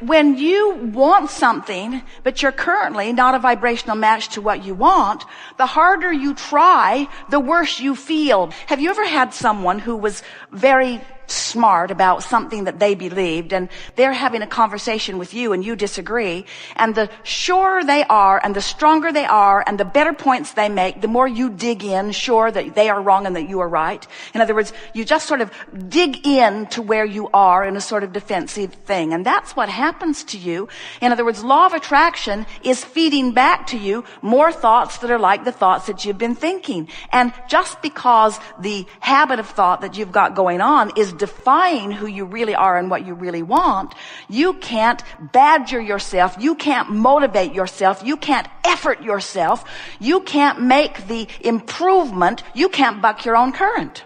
when you want something, but you're currently not a vibrational match to what you want, the harder you try, the worse you feel. Have you ever had someone who was very smart about something that they believed, and they're having a conversation with you and you disagree, and the surer they are and the stronger they are and the better points they make, the more you dig in, sure that they are wrong and that you are right. In other words, you just sort of dig in to where you are in a sort of defensive thing, and that's what happens to you. In other words, law of attraction is feeding back to you more thoughts that are like the thoughts that you've been thinking. And just because the habit of thought that you've got going on is defying who you really are and what you really want, you can't badger yourself, you can't motivate yourself, you can't effort yourself, you can't make the improvement, you can't buck your own current.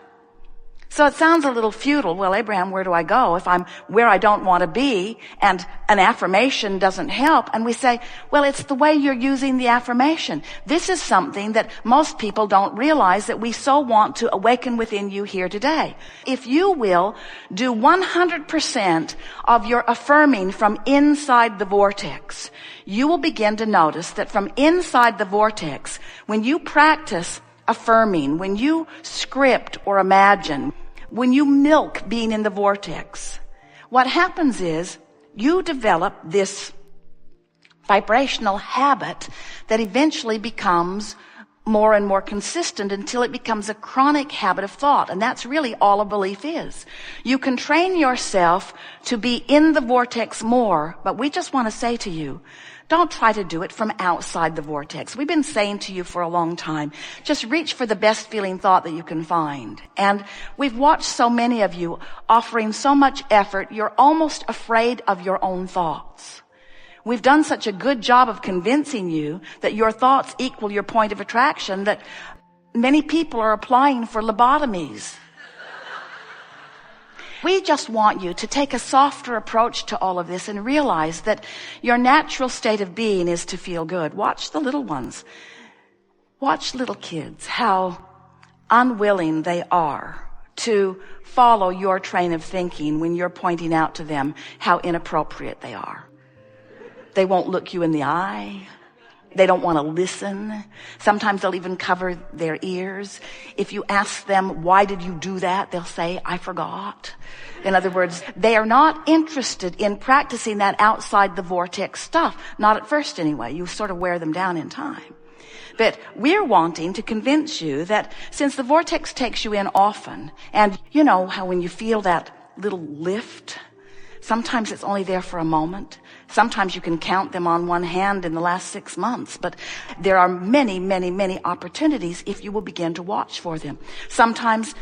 So it sounds a little futile. Well, Abraham, where do I go if I'm where I don't want to be and an affirmation doesn't help? And we say, well, it's the way you're using the affirmation. This is something that most people don't realize that we so want to awaken within you here today. If you will do 100% of your affirming from inside the vortex, you will begin to notice that from inside the vortex, when you practice affirming, when you script or imagine, when you milk being in the vortex, what happens is you develop this vibrational habit that eventually becomes more and more consistent until it becomes a chronic habit of thought. And that's really all a belief is. You can train yourself to be in the vortex more, but we just want to say to you, don't try to do it from outside the vortex. We've been saying to you for a long time, just reach for the best feeling thought that you can find. And we've watched so many of you offering so much effort, you're almost afraid of your own thoughts. We've done such a good job of convincing you that your thoughts equal your point of attraction that many people are applying for lobotomies. We just want you to take a softer approach to all of this and realize that your natural state of being is to feel good. Watch the little ones. Watch little kids, how unwilling they are to follow your train of thinking when you're pointing out to them how inappropriate they are. They won't look you in the eye. They don't want to listen. Sometimes they'll even cover their ears. If you ask them, why did you do that? They'll say, I forgot. In other words, they are not interested in practicing that outside the vortex stuff. Not at first anyway. You sort of wear them down in time. But we're wanting to convince you that since the vortex takes you in often, and you know how when you feel that little lift, sometimes it's only there for a moment. Sometimes you can count them on one hand in the last 6 months, but there are many, many, many opportunities if you will begin to watch for them. Sometimes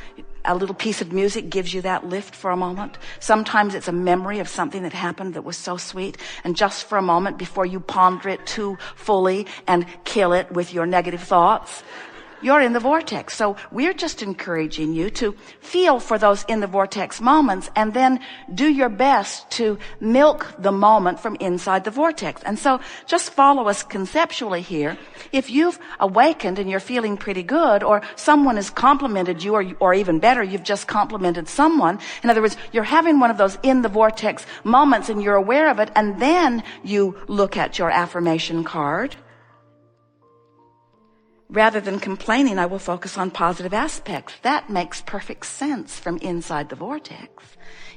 a little piece of music gives you that lift for a moment. Sometimes it's a memory of something that happened that was so sweet, and just for a moment before you ponder it too fully and kill it with your negative thoughts, you're in the vortex. So we're just encouraging you to feel for those in the vortex moments and then do your best to milk the moment from inside the vortex. And so just follow us conceptually here. If you've awakened and you're feeling pretty good, or someone has complimented you, or even better, you've just complimented someone. In other words, you're having one of those in the vortex moments and you're aware of it, and then you look at your affirmation card. Rather than complaining, I will focus on positive aspects. That makes perfect sense from inside the vortex.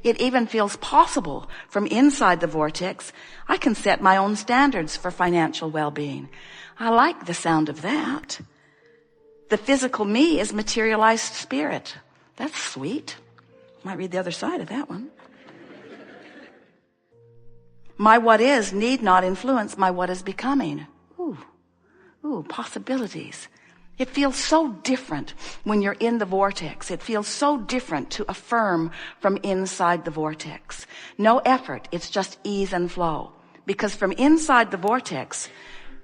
It even feels possible from inside the vortex. I can set my own standards for financial well-being. I like the sound of that. The physical me is materialized spirit. That's sweet. Might read the other side of that one. My what is need not influence my what is becoming. Ooh, possibilities. It feels so different when you're in the vortex. It feels so different to affirm from inside the vortex. No effort. It's just ease and flow. Because from inside the vortex,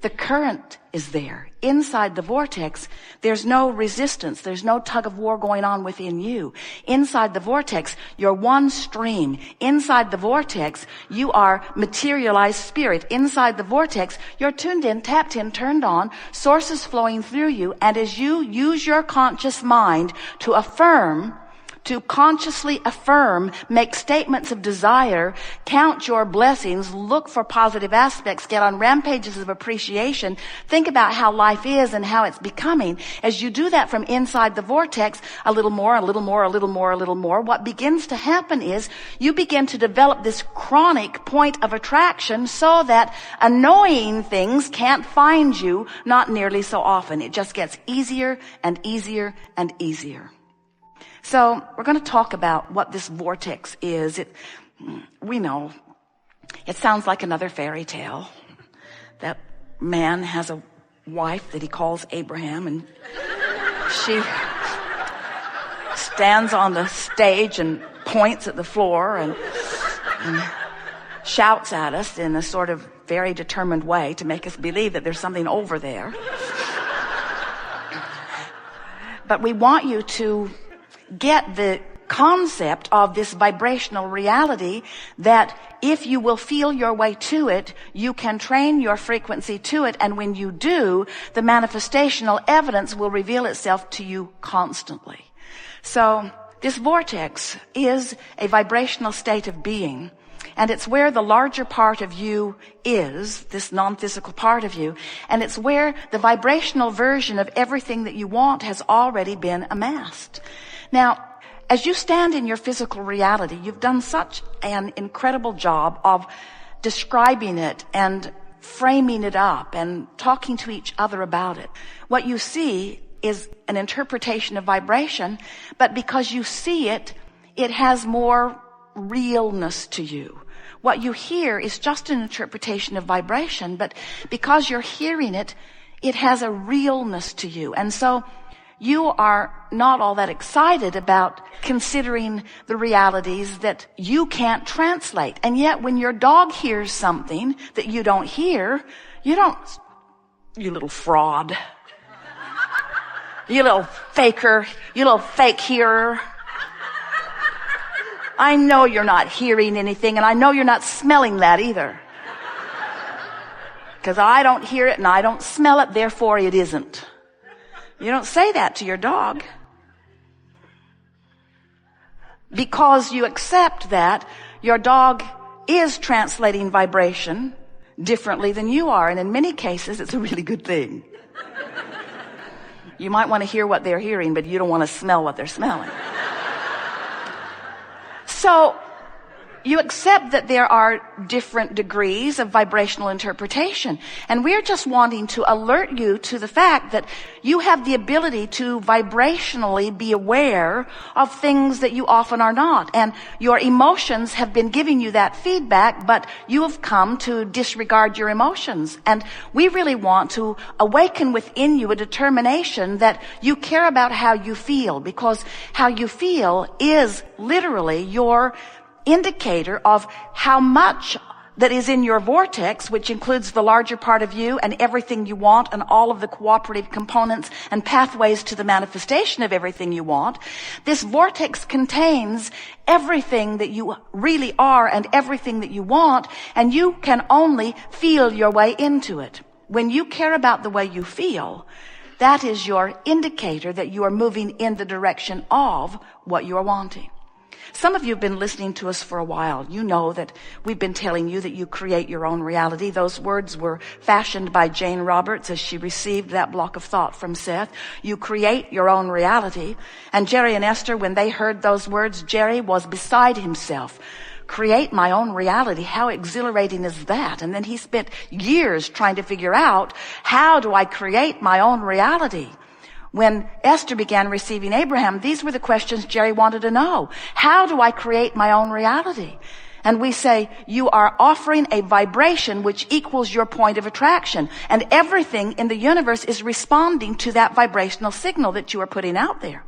the current is there. Inside the vortex, there's no resistance. There's no tug of war going on within you. Inside the vortex, you're one stream. Inside the vortex, you are materialized spirit. Inside the vortex, you're tuned in, tapped in, turned on, sources flowing through you. And as you use your conscious mind to affirm, to consciously affirm, make statements of desire, count your blessings, look for positive aspects, get on rampages of appreciation, think about how life is and how it's becoming. As you do that from inside the vortex, a little more, a little more, a little more, a little more, what begins to happen is you begin to develop this chronic point of attraction so that annoying things can't find you not nearly so often. It just gets easier and easier and easier. So we're going to talk about what this vortex is. We know it sounds like another fairy tale. That man has a wife that he calls Abraham, and she stands on the stage and points at the floor and shouts at us in a sort of very determined way to make us believe that there's something over there. But we want you to get the concept of this vibrational reality that if you will feel your way to it, you can train your frequency to it, and when you do, the manifestational evidence will reveal itself to you constantly. So this vortex is a vibrational state of being, and it's where the larger part of you is, this non-physical part of you, and it's where the vibrational version of everything that you want has already been amassed. Now, as you stand in your physical reality, you've done such an incredible job of describing it and framing it up and talking to each other about it. What you see is an interpretation of vibration, but because you see it, it has more realness to you. What you hear is just an interpretation of vibration, but because you're hearing it, it has a realness to you. And so you are not all that excited about considering the realities that you can't translate. And yet when your dog hears something that you don't hear, you little fraud, you little faker, you little fake hearer. I know you're not hearing anything, and I know you're not smelling that either. Because I don't hear it and I don't smell it, therefore it isn't. You don't say that to your dog. Because you accept that your dog is translating vibration differently than you are, and in many cases it's a really good thing. You might want to hear what they're hearing, but you don't want to smell what they're smelling. So you accept that there are different degrees of vibrational interpretation. And we're just wanting to alert you to the fact that you have the ability to vibrationally be aware of things that you often are not. And your emotions have been giving you that feedback, but you have come to disregard your emotions. And we really want to awaken within you a determination that you care about how you feel, because how you feel is literally your indicator of how much that is in your vortex, which includes the larger part of you and everything you want and all of the cooperative components and pathways to the manifestation of everything you want. This vortex contains everything that you really are and everything that you want, and you can only feel your way into it. When you care about the way you feel, that is your indicator that you are moving in the direction of what you are wanting. Some of you have been listening to us for a while. You know that we've been telling you that you create your own reality. Those words were fashioned by Jane Roberts as she received that block of thought from Seth. You create your own reality. And Jerry and Esther, when they heard those words, Jerry was beside himself. Create my own reality. How exhilarating is that? And then he spent years trying to figure out, how do I create my own reality? When Esther began receiving Abraham, these were the questions Jerry wanted to know. How do I create my own reality? And we say, you are offering a vibration which equals your point of attraction. And everything in the universe is responding to that vibrational signal that you are putting out there.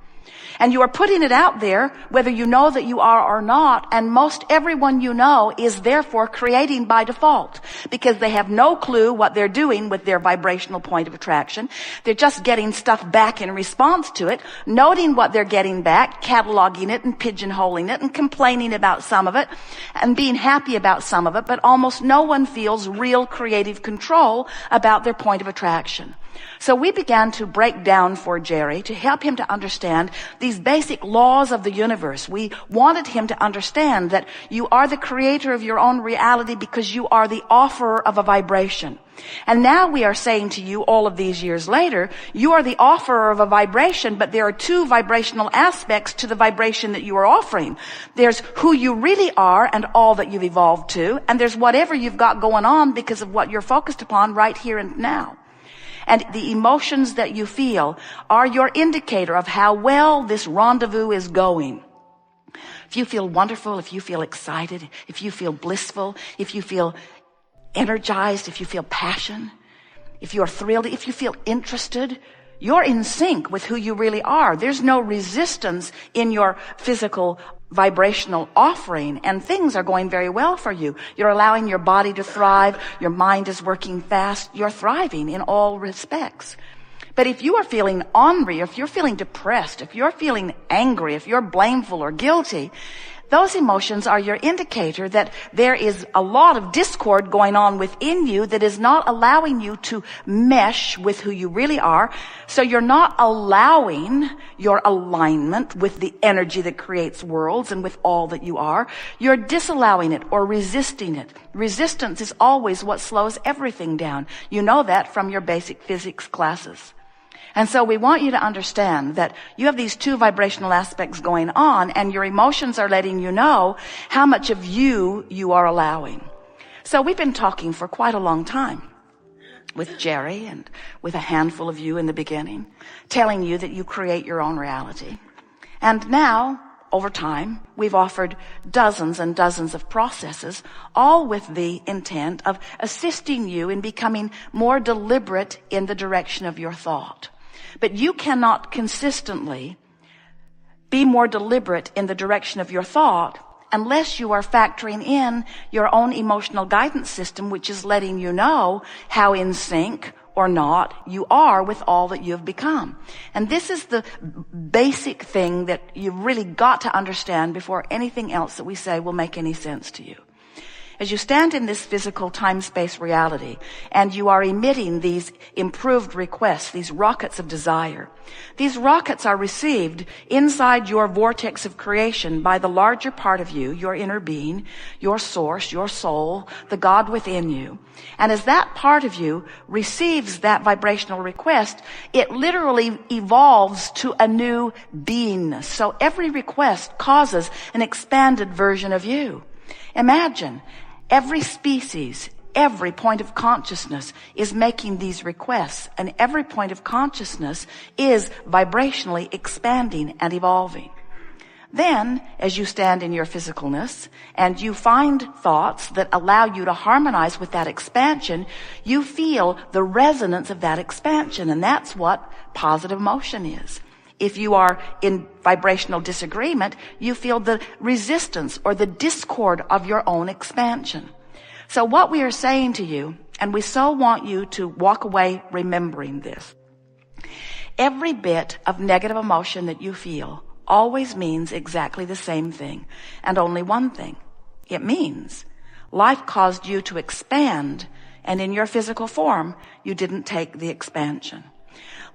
And you are putting it out there whether you know that you are or not, and most everyone you know is therefore creating by default, because they have no clue what they're doing with their vibrational point of attraction. They're just getting stuff back in response to it, noting what they're getting back, cataloging it and pigeonholing it and complaining about some of it and being happy about some of it, but almost no one feels real creative control about their point of attraction. So we began to break down for Jerry to help him to understand these basic laws of the universe. We wanted him to understand that you are the creator of your own reality because you are the offerer of a vibration. And now we are saying to you all of these years later, you are the offerer of a vibration, but there are two vibrational aspects to the vibration that you are offering. There's who you really are and all that you've evolved to, and there's whatever you've got going on because of what you're focused upon right here and now. And the emotions that you feel are your indicator of how well this rendezvous is going. If you feel wonderful, if you feel excited, if you feel blissful, if you feel energized, if you feel passion, if you're thrilled, if you feel interested, you're in sync with who you really are. There's no resistance in your physical vibrational offering, and things are going very well for you. You're allowing your body to thrive. Your mind is working fast. You're thriving in all respects. But if you are feeling ornery, if you're feeling depressed, if you're feeling angry, if you're blameful or guilty, those emotions are your indicator that there is a lot of discord going on within you that is not allowing you to mesh with who you really are. So you're not allowing your alignment with the energy that creates worlds and with all that you are. You're disallowing it or resisting it. Resistance is always what slows everything down. You know that from your basic physics classes. And so we want you to understand that you have these two vibrational aspects going on, and your emotions are letting you know how much of you are allowing. So we've been talking for quite a long time with Jerry and with a handful of you in the beginning, telling you that you create your own reality. And now, over time, we've offered dozens and dozens of processes, all with the intent of assisting you in becoming more deliberate in the direction of your thought. But you cannot consistently be more deliberate in the direction of your thought unless you are factoring in your own emotional guidance system, which is letting you know how in sync or not you are with all that you've become. And this is the basic thing that you've really got to understand before anything else that we say will make any sense to you. As you stand in this physical time-space reality and you are emitting these improved requests, these rockets of desire, these rockets are received inside your vortex of creation by the larger part of you, your inner being, your source, your soul, the God within you. And as that part of you receives that vibrational request, it literally evolves to a new beingness. So every request causes an expanded version of you. Imagine every species, every point of consciousness is making these requests, and every point of consciousness is vibrationally expanding and evolving. Then, as you stand in your physicalness and you find thoughts that allow you to harmonize with that expansion, you feel the resonance of that expansion, and that's what positive emotion is. If you are in vibrational disagreement, you feel the resistance or the discord of your own expansion. So what we are saying to you, and we so want you to walk away remembering this, every bit of negative emotion that you feel always means exactly the same thing, and only one thing. It means life caused you to expand, and in your physical form, you didn't take the expansion.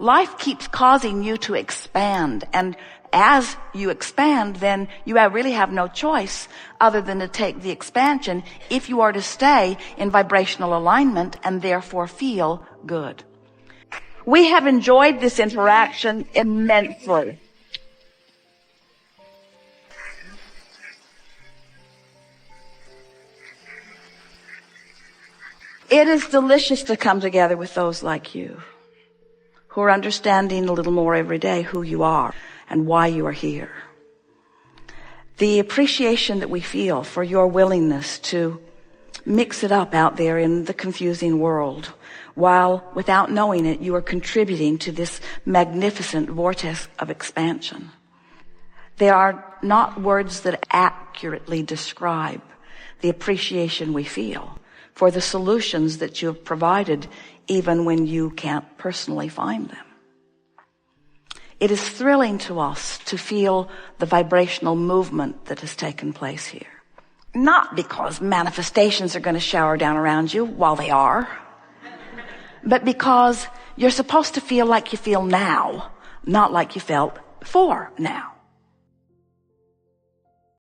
Life keeps causing you to expand, and as you expand, then you really have no choice other than to take the expansion if you are to stay in vibrational alignment and therefore feel good. We have enjoyed this interaction immensely. It is delicious to come together with those like you, who are understanding a little more every day who you are and why you are here. The appreciation that we feel for your willingness to mix it up out there in the confusing world, while without knowing it, you are contributing to this magnificent vortex of expansion. There are not words that accurately describe the appreciation we feel for the solutions that you have provided even when you can't personally find them. It is thrilling to us to feel the vibrational movement that has taken place here. Not because manifestations are going to shower down around you, while they are, but because you're supposed to feel like you feel now, not like you felt 4 now.